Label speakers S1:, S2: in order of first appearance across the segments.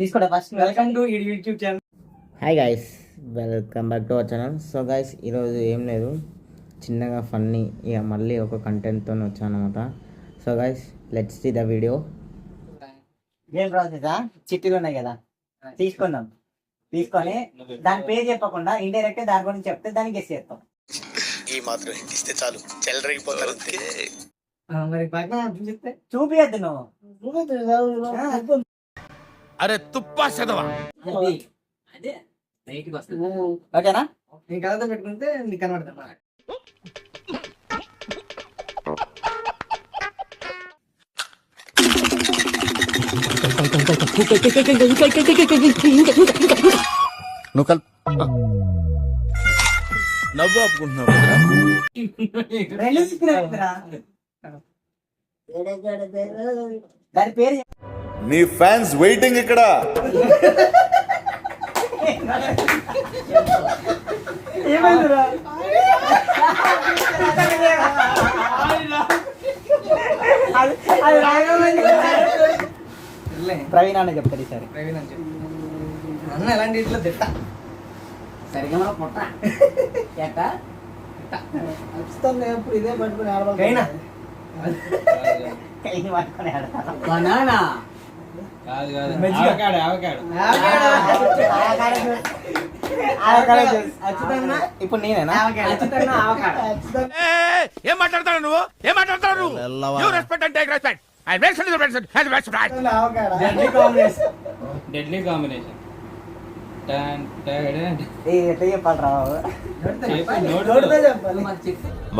S1: తీసుకోండి first. Welcome to YouTube channel. Hi guys, welcome back to our channel. So guys, ఈరోజు ఏం లేదు, చిన్నగా ఫన్నీ ఇక మళ్ళీ ఒక కంటెంట్తో వచ్చాను అనమాట. So guys, let's see the video. ఏం ప్రాసెసా? చిట్టీలు ఉన్నాయి కదా, తీసుకుందాం. తీసుకొని దాని పేరు చెప్పకుండా ఇండైరెక్ట్ దాని గురించి చెప్తే దానికి గెస్ చేస్తాం.
S2: ఈ మాత్రం ఇస్తే చాలు, చెల్లరగిపోతారు.
S1: మరి చెప్తే చూపియద్దు నువ్వు.
S2: అరే తుప్పా చదవా.
S1: ఓకేనా? నీ కథతో పెట్టుకుంటే నీకు కనబడతా.
S2: నువ్వు నవ్వు ఆపుకుంటున్నావు.
S1: దాని పేరు
S2: నీ ఫ్యాన్స్ వెయిటింగ్ ఇక్కడ.
S1: ఏమైందిరా? ప్రవీణ్ అన్న చెప్తారు ఈసారి. ప్రవీణ్ అని చెప్పి అన్న ఎలాంటి ఇట్లా తిట్ట సరిగా మన పొట్ట ఎప్పుడు ఇదే పట్టుకుని ఆడవాళ్ళైనా కైని పట్టుకుని ఆడతాను. ఇప్పుడు నేనేనా?
S2: ఏం మాట్లాడతాడు నువ్వు? ఏం మాట్లాడతాడు నువ్వు?
S3: Deadly combination.
S1: ఎట్లా చెప్పాలి రా?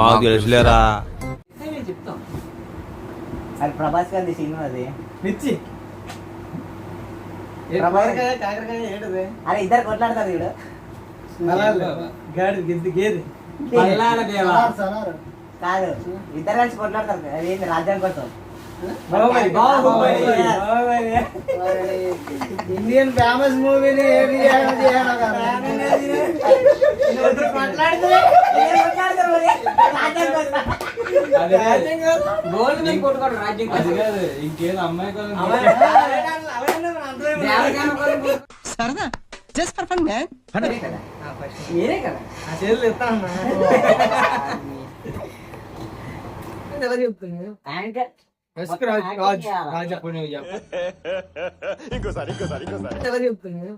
S2: మాకు తెలుసులేరా.
S1: చెప్తాం. అది ప్రభాస్ గారి సినిమా. అది పిచ్చి. అరే ఇద్దరు కొట్లాడతారు వీడు. కాదు, ఇద్దరు కలిసి కొట్లాడతారు. అదేంటి రాజ్యం కోసం. ఇండియన్ ఫేమస్ మూవీని
S3: ఇంకేదో అమ్మాయి
S1: సరదా జస్ట్ ఫర్ ఫన్ మ్యాన్. మీరే కదా ఆ చేతులు ఎత్తాను. ఎలా చెప్తున్నా?
S2: ఇంకోసారి
S1: ఎలా చెప్తున్నా?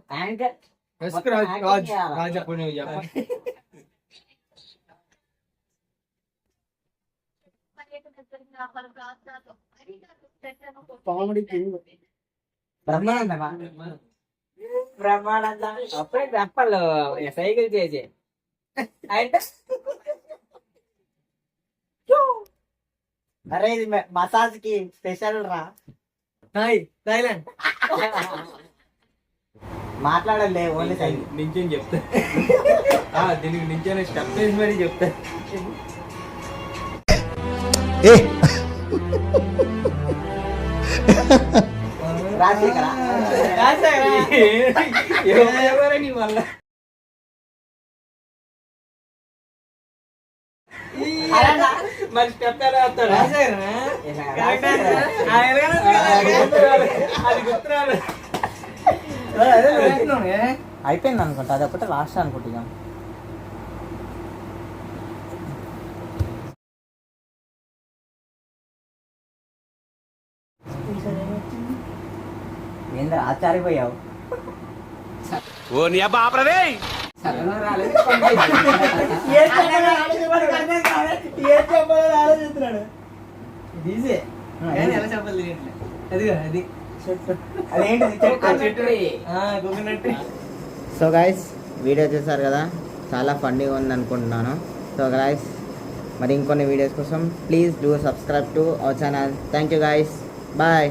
S1: బ్రహ్మానంద అప్పుడే చెప్పాలి. సైకిల్ చేసి అంటే అరే ఇది మసాజ్ కి స్పెషల్ రా. థాయిలాండ్ మాట్లాడలే, ఓన్లీ
S3: నించేం చెప్తా. దీనికి నించే స్టెప్ వేసి మరీ చెప్తా. నీ వల్ల మరి స్టెప్ ఎలా వస్తాడు? అది గుర్తురాలు.
S1: అయిపోయింది అనుకుంటా, అది ఒకటి లాస్ట్ అనుకుంటున్నాం. ఏంద్ర ఆచారిపోయావు?
S2: ఓ నీ అబ్బా ఆపరదే.
S1: సో గైస్, వీడియో చూసారు కదా, చాలా ఫన్నీగా ఉంది అనుకుంటున్నాను. సో గైస్, మరి ఇంకొన్ని వీడియోస్ కోసం please do subscribe to our channel. Thank you guys, bye.